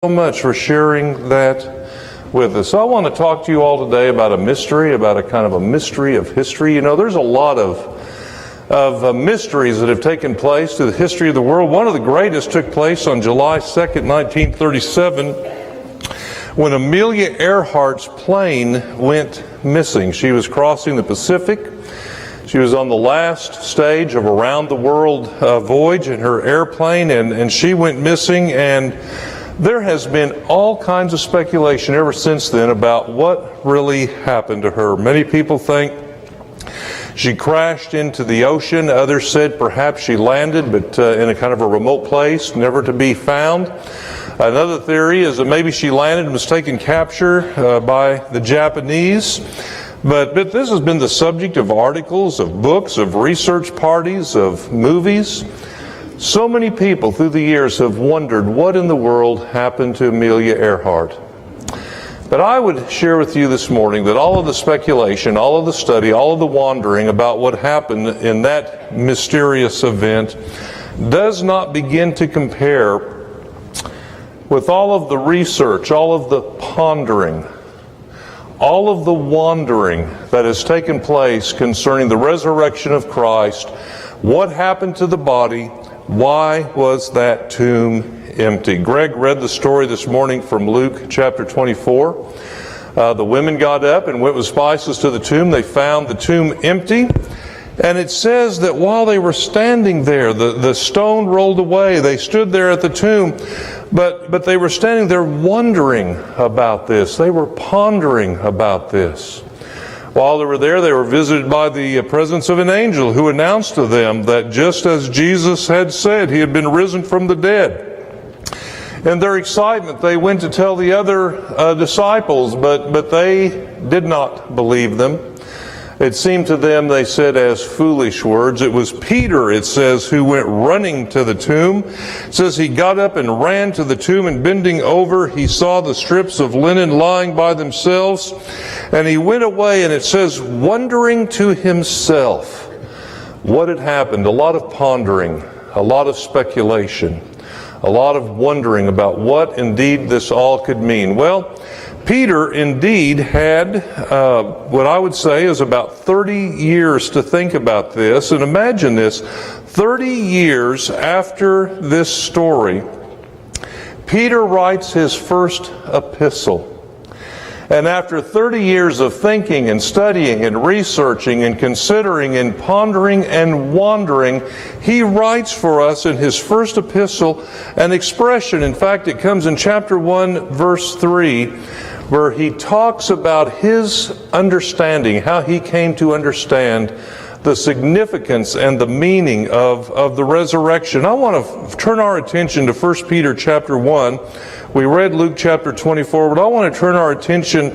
So much for sharing that with us. I want to talk to you all today about a mystery, about a kind of a mystery of history. You know, there's a lot of mysteries that have taken place through the history of the world. One of the greatest took place on July 2nd, 1937, when Amelia Earhart's plane went missing. She was crossing the Pacific. She was on the last stage of a round-the-world voyage in her airplane, and she went missing, and there has been all kinds of speculation ever since then about what really happened to her. Many people think she crashed into the ocean. Others said perhaps she landed, but in a kind of a remote place, never to be found. Another theory is that maybe she landed and was taken capture by the Japanese. But this has been the subject of articles, of books, of research parties, of movies. So many people through the years have wondered what in the world happened to Amelia Earhart. But I would share with you this morning that all of the speculation, all of the study, all of the wandering about what happened in that mysterious event does not begin to compare with all of the research, all of the pondering, all of the wandering that has taken place concerning the resurrection of Christ. What happened to the body? Why was that tomb empty? Greg read the story this morning from Luke chapter 24. The women got up and went with spices to the tomb. They found the tomb empty. And it says that while they were standing there, the stone rolled away. They stood there at the tomb, but they were standing there wondering about this. They were pondering about this. While they were there, they were visited by the presence of an angel who announced to them that just as Jesus had said, he had been risen from the dead. In their excitement, they went to tell the other disciples, but they did not believe them. It seemed to them, they said, as foolish words. It was Peter, it says, who went running to the tomb. It says he got up and ran to the tomb, and bending over, he saw the strips of linen lying by themselves. And he went away, and it says, wondering to himself what had happened. A lot of pondering, a lot of speculation, a lot of wondering about what indeed this all could mean. Well, Peter indeed had what I would say is about 30 years to think about this. And imagine this, 30 years after this story, Peter writes his first epistle. And after 30 years of thinking and studying and researching and considering and pondering and wandering, he writes for us in his first epistle an expression. In fact, it comes in chapter 1, verse 3, where he talks about his understanding, how he came to understand the significance and the meaning of the resurrection. I want to turn our attention to 1 Peter chapter 1. We read Luke chapter 24, but I want to turn our attention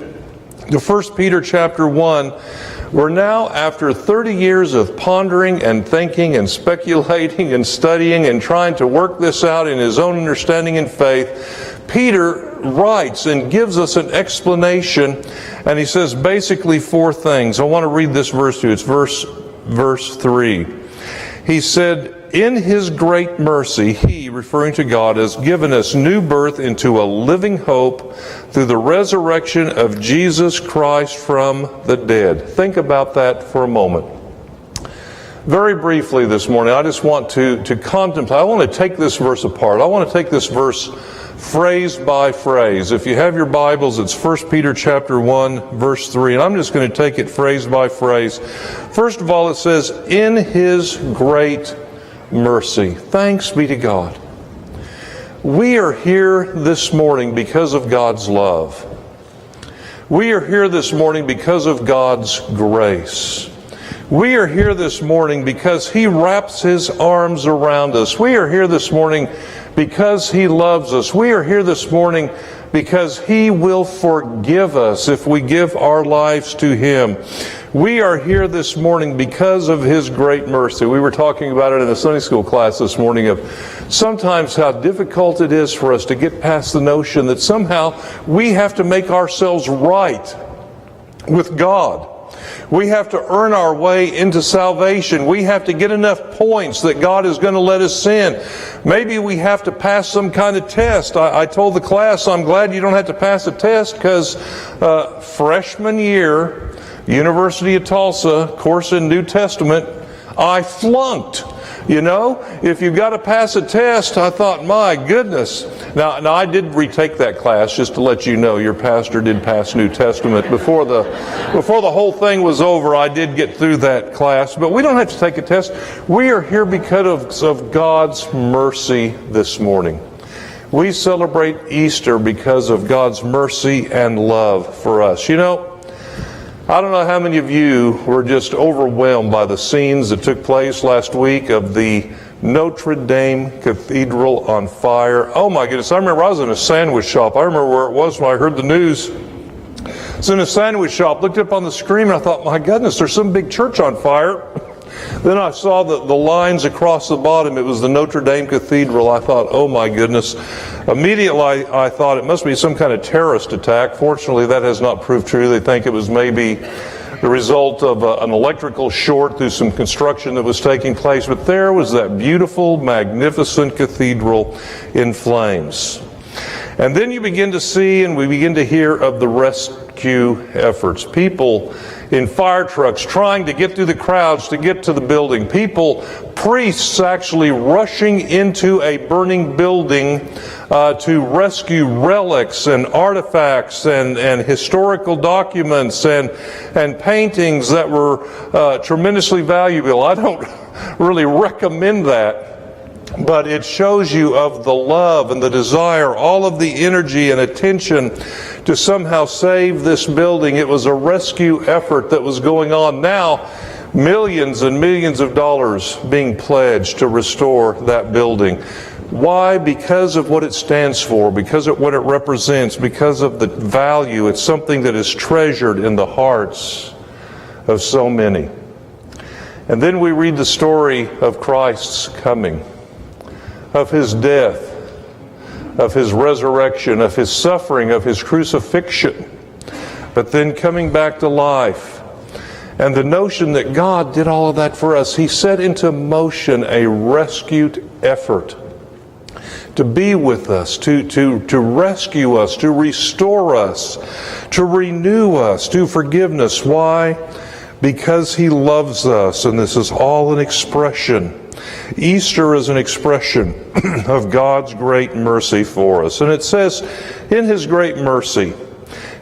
to 1 Peter chapter 1. We're now, after 30 years of pondering and thinking and speculating and studying and trying to work this out in his own understanding and faith, Peter writes and gives us an explanation, and he says basically four things. I want to read this verse to you. It's verse 3. He said, in his great mercy, he, referring to God, has given us new birth into a living hope through the resurrection of Jesus Christ from the dead. Think about that for a moment. Very briefly this morning, I just want to contemplate. I want to take this verse apart. I want to take this verse phrase by phrase. If you have your Bibles, it's 1 Peter chapter 1, verse 3, and I'm just going to take it phrase by phrase. First of all, it says, in his great mercy. Thanks be to God. We are here this morning because of God's love. We are here this morning because of God's grace. We are here this morning because he wraps his arms around us. We are here this morning because he loves us. We are here this morning because he will forgive us if we give our lives to him. We are here this morning because of his great mercy. We were talking about it in the Sunday school class this morning of sometimes how difficult it is for us to get past the notion that somehow we have to make ourselves right with God. We have to earn our way into salvation. We have to get enough points that God is going to let us in. Maybe we have to pass some kind of test. I told the class, I'm glad you don't have to pass a test, because freshman year, University of Tulsa, course in New Testament, I flunked. You know, if you've got to pass a test, I thought, my goodness. Now I did retake that class, just to let you know. Your pastor did pass New Testament. Before the whole thing was over, I did get through that class. But we don't have to take a test. We are here because of God's mercy this morning. We celebrate Easter because of God's mercy and love for us. You know, I don't know how many of you were just overwhelmed by the scenes that took place last week of the Notre Dame Cathedral on fire. Oh my goodness, I remember I was in a sandwich shop. I remember where it was when I heard the news. I was in a sandwich shop, looked up on the screen, and I thought, my goodness, there's some big church on fire. Then I saw the lines across the bottom. It was the Notre Dame Cathedral. I thought, oh my goodness. Immediately I thought it must be some kind of terrorist attack. Fortunately, that has not proved true. They think it was maybe the result of an electrical short through some construction that was taking place. But there was that beautiful, magnificent cathedral in flames. And then you begin to see and we begin to hear of the rescue efforts. People in fire trucks trying to get through the crowds to get to the building. Priests actually rushing into a burning building to rescue relics and artifacts and historical documents and paintings that were tremendously valuable. I don't really recommend that. But it shows you of the love and the desire, all of the energy and attention to somehow save this building. It was a rescue effort that was going on. Now, millions and millions of dollars being pledged to restore that building. Why? Because of what it stands for, because of what it represents, because of the value. It's something that is treasured in the hearts of so many. And then we read the story of Christ's coming, of His death, of His resurrection, of His suffering, of His crucifixion, but then coming back to life. And the notion that God did all of that for us. He set into motion a rescued effort to be with us, to rescue us, to restore us, to renew us, to forgiveness. Why? Because He loves us, and this is all an expression. Easter is an expression of God's great mercy for us. And it says, in His great mercy,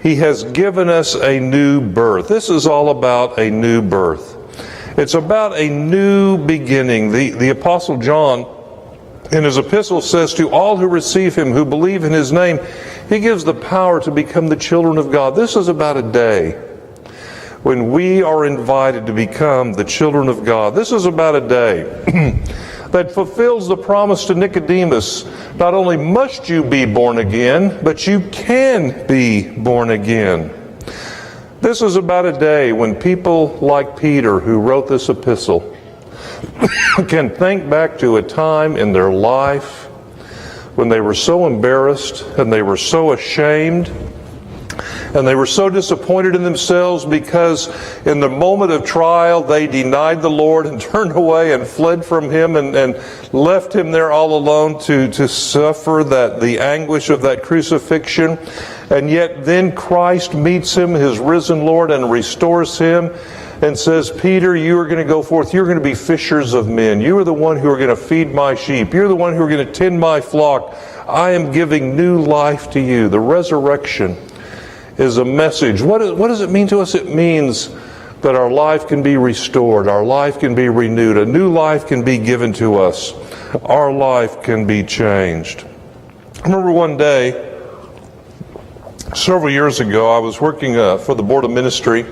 He has given us a new birth. This is all about a new birth. It's about a new beginning. The Apostle John, in his epistle, says, to all who receive Him, who believe in His name, He gives the power to become the children of God. This is about a day when we are invited to become the children of God. This is about a day that fulfills the promise to Nicodemus. Not only must you be born again, but you can be born again. This is about a day when people like Peter, who wrote this epistle, can think back to a time in their life when they were so embarrassed and they were so ashamed and they were so disappointed in themselves because in the moment of trial they denied the Lord and turned away and fled from Him and left Him there all alone to suffer the anguish of that crucifixion. And yet then Christ meets him, His risen Lord, and restores him and says, Peter, you are going to go forth. You're going to be fishers of men. You are the one who are going to feed my sheep. You're the one who are going to tend my flock. I am giving new life to you. The resurrection is a message. What does it mean to us? It means that our life can be restored. Our life can be renewed. A new life can be given to us. Our life can be changed. I remember one day, several years ago, I was working for the Board of Ministry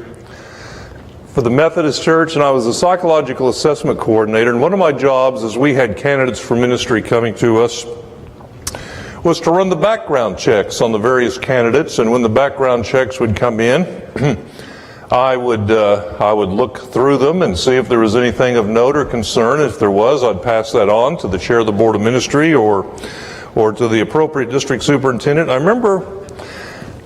for the Methodist Church, and I was a psychological assessment coordinator. And one of my jobs, as we had candidates for ministry coming to us, was to run the background checks on the various candidates. And when the background checks would come in, I would look through them and see if there was anything of note or concern. If there was, I'd pass that on to the chair of the Board of Ministry or to the appropriate district superintendent. I remember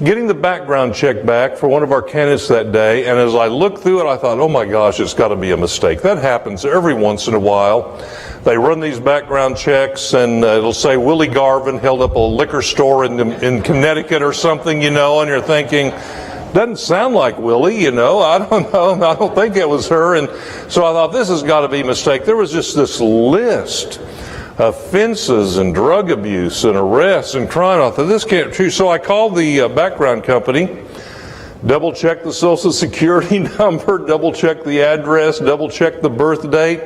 getting the background check back for one of our candidates that day, and as I looked through it, I thought, oh my gosh, it's got to be a mistake. That happens every once in a while. They run these background checks, and it'll say Willie Garvin held up a liquor store in Connecticut or something, and you're thinking, doesn't sound like Willie, I don't know, I don't think it was her. And so I thought, this has got to be a mistake. There was just this list offenses and drug abuse and arrests and crime. I thought, this can't be true. So I called the background company, double-checked the Social Security number, double-checked the address, double-checked the birth date.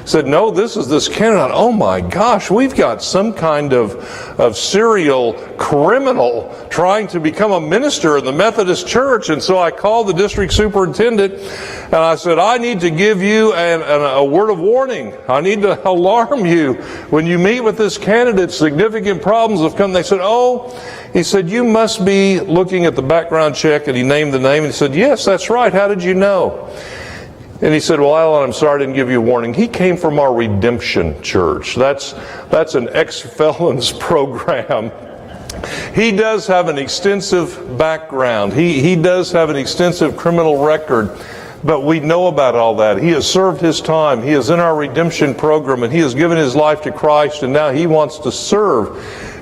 Said, no, this is this candidate. Oh my gosh, we've got some kind of serial criminal trying to become a minister in the Methodist Church. And so I called the district superintendent and I said, I need to give you a word of warning. I need to alarm you. When you meet with this candidate, significant problems have come. They said, he said, you must be looking at the background check. And he named the name and he said, yes, that's right. How did you know? And he said, well, Alan, I'm sorry I didn't give you a warning. He came from our Redemption Church. That's an ex-felons program. He does have an extensive background. He does have an extensive criminal record. But we know about all that. He has served his time. He is in our redemption program, and he has given his life to Christ, and now he wants to serve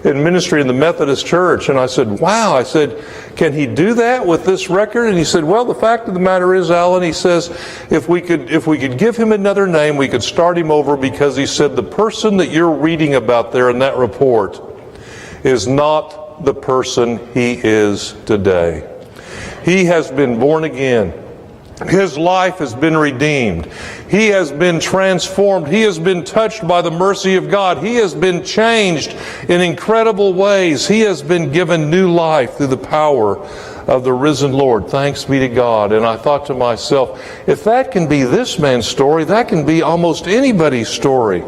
in ministry in the Methodist Church. And I said, wow. I said, can he do that with this record? And he said, well, the fact of the matter is, Alan, he says, if we could give him another name, we could start him over, because he said the person that you're reading about there in that report is not the person he is today. He has been born again. His life has been redeemed. He has been transformed. He has been touched by the mercy of God. He has been changed in incredible ways. He has been given new life through the power of the risen Lord. Thanks be to God. And I thought to myself, if that can be this man's story, that can be almost anybody's story.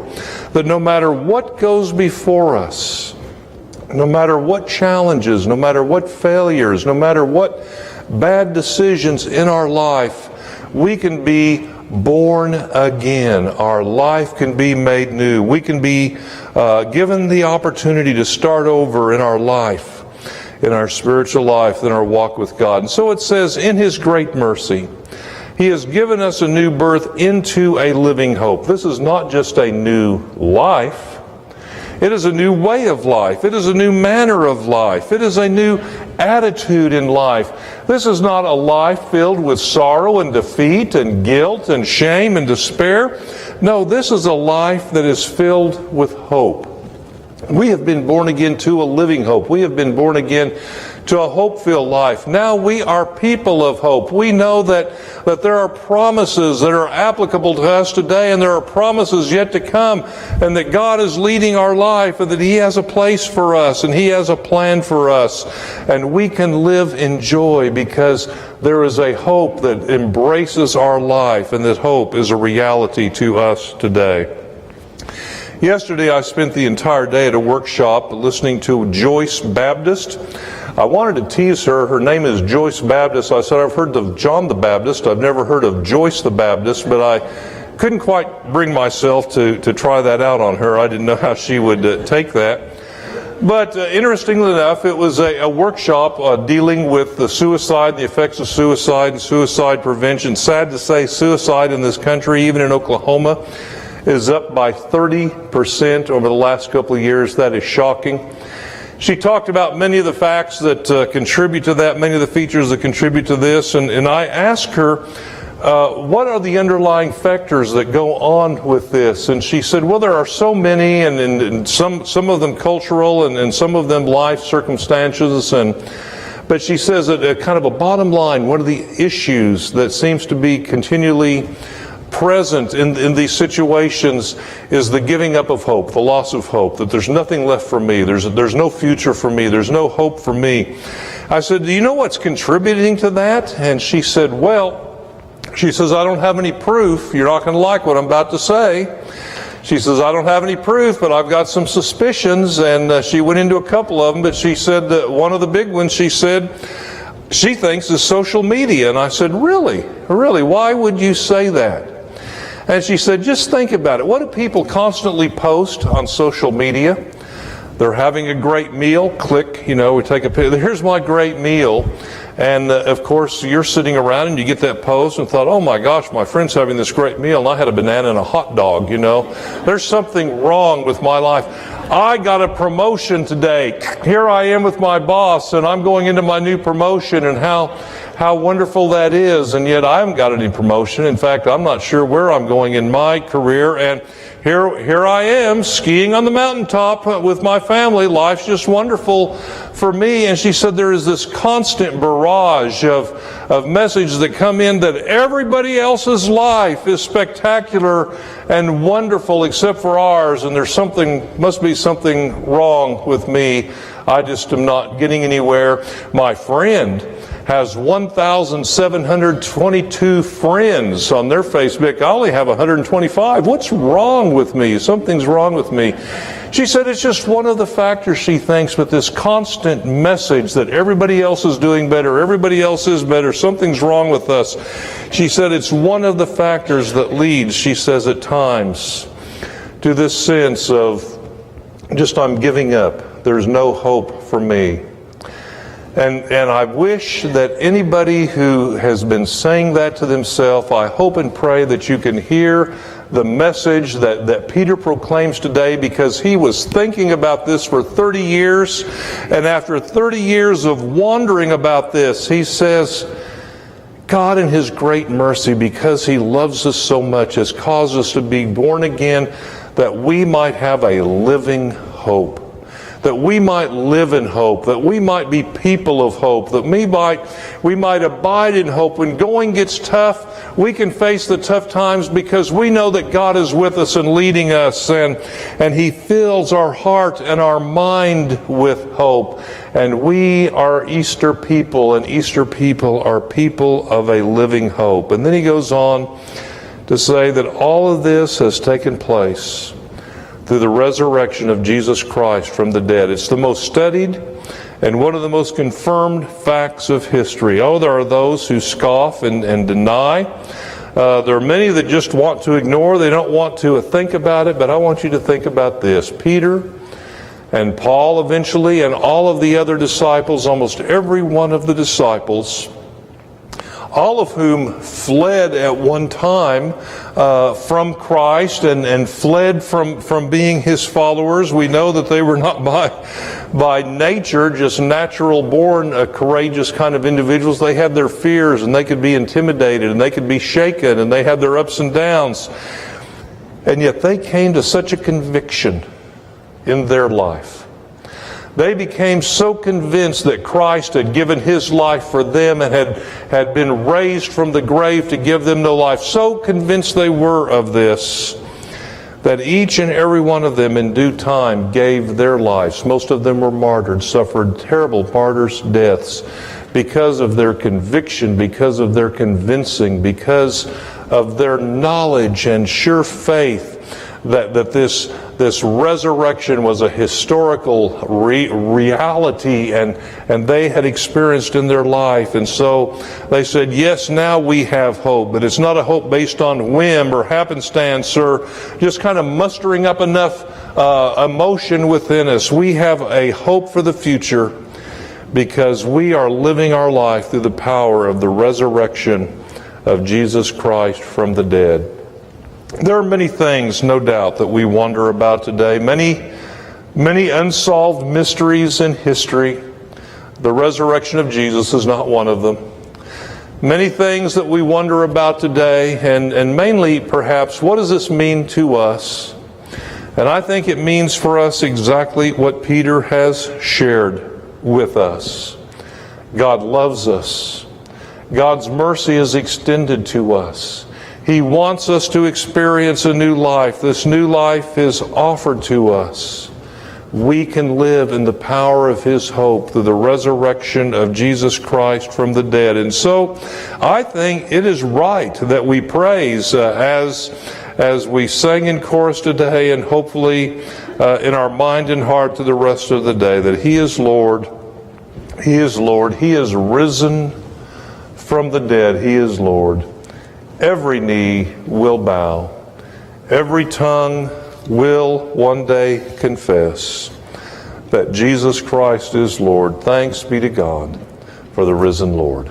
That no matter what goes before us, no matter what challenges, no matter what failures, no matter what bad decisions in our life, we can be born again. Our life can be made new. We can be given the opportunity to start over in our life, in our spiritual life, in our walk with God. And so it says, in His great mercy, He has given us a new birth into a living hope. This is not just a new life. It is a new way of life. It is a new manner of life. It is a new attitude in life. This is not a life filled with sorrow and defeat and guilt and shame and despair. No, this is a life that is filled with hope. We have been born again to a living hope. We have been born again to a hope-filled life. Now we are people of hope. We know that there are promises that are applicable to us today, and there are promises yet to come, and that God is leading our life, and that He has a place for us, and He has a plan for us. And we can live in joy because there is a hope that embraces our life, and that hope is a reality to us today. Yesterday I spent the entire day at a workshop listening to Joyce Baptist. I wanted to tease her. Her name is Joyce Baptist. I said, I've heard of John the Baptist. I've never heard of Joyce the Baptist, but I couldn't quite bring myself to try that out on her. I didn't know how she would take that. But interestingly enough, it was a workshop dealing with the suicide, the effects of suicide and suicide prevention. Sad to say, suicide in this country, even in Oklahoma, is up by 30% over the last couple of years. That is shocking. She talked about many of the facts that contribute to that, many of the features that contribute to this, and I asked her, what are the underlying factors that go on with this? And she said, well, there are so many, and some of them cultural, and some of them life circumstances, but she says that kind of a bottom line, one of the issues that seems to be continually present in these situations is the giving up of hope, the loss of hope, that there's nothing left for me, there's no future for me, there's no hope for me. I said, do you know what's contributing to that? And she said, she says, I don't have any proof. You're not going to like what I'm about to say. She says, I don't have any proof, but I've got some suspicions, and she went into a couple of them, but she said that one of the big ones, she said, she thinks is social media. And I said, really? Why would you say that? And she said, just think about it. What do people constantly post on social media? They're having a great meal. Click, we take a picture. Here's my great meal. And of course, you're sitting around and you get that post and thought, oh my gosh, my friend's having this great meal and I had a banana and a hot dog, There's something wrong with my life. I got a promotion today. Here I am with my boss and I'm going into my new promotion, and how wonderful that is. And yet I haven't got any promotion. In fact, I'm not sure where I'm going in my career. And here I am skiing on the mountaintop with my family. Life's just wonderful for me. And she said there is this constant barrage of messages that come in that everybody else's life is spectacular and wonderful except for ours. And must be something wrong with me. I just am not getting anywhere. My friend has 1,722 friends on their Facebook. I only have 125. What's wrong with me? Something's wrong with me. She said it's just one of the factors, she thinks, with this constant message that everybody else is doing better, everybody else is better, something's wrong with us. She said it's one of the factors that leads, she says at times, to this sense of just I'm giving up. There's no hope for me. And I wish that anybody who has been saying that to themselves, I hope and pray that you can hear the message that Peter proclaims today, because he was thinking about this for 30 years. And after 30 years of wondering about this, he says, God in His great mercy, because He loves us so much, has caused us to be born again, that we might have a living hope. That we might live in hope, that we might be people of hope, that we might abide in hope. When going gets tough, we can face the tough times because we know that God is with us and leading us, and He fills our heart and our mind with hope. And we are Easter people, and Easter people are people of a living hope. And then he goes on to say that all of this has taken place through the resurrection of Jesus Christ from the dead. It's the most studied and one of the most confirmed facts of history. Oh, there are those who scoff and deny. There are many that just want to ignore. They don't want to think about it. But I want you to think about this. Peter and Paul eventually, and all of the other disciples, almost every one of the disciples, all of whom fled at one time from Christ and fled from being His followers. We know that they were not by nature just natural born courageous kind of individuals. They had their fears, and they could be intimidated, and they could be shaken, and they had their ups and downs. And yet they came to such a conviction in their life. They became so convinced that Christ had given His life for them and had been raised from the grave to give them new life. So convinced they were of this, that each and every one of them in due time gave their lives. Most of them were martyred, suffered terrible martyrs' deaths because of their conviction, because of their convincing, because of their knowledge and sure faith that this resurrection was a historical reality and they had experienced in their life. And so they said, yes, now we have hope, but it's not a hope based on whim or happenstance or just kind of mustering up enough emotion within us. We have a hope for the future because we are living our life through the power of the resurrection of Jesus Christ from the dead. There are many things, no doubt, that we wonder about today. Many unsolved mysteries in history. The resurrection of Jesus is not one of them. Many things that we wonder about today, and mainly, perhaps, what does this mean to us? And I think it means for us exactly what Peter has shared with us. God loves us. God's mercy is extended to us. He wants us to experience a new life. This new life is offered to us. We can live in the power of His hope through the resurrection of Jesus Christ from the dead. And so I think it is right that we praise as we sang in chorus today, and hopefully in our mind and heart to the rest of the day, that He is Lord. He is Lord. He is risen from the dead. He is Lord. Every knee will bow. Every tongue will one day confess that Jesus Christ is Lord. Thanks be to God for the risen Lord.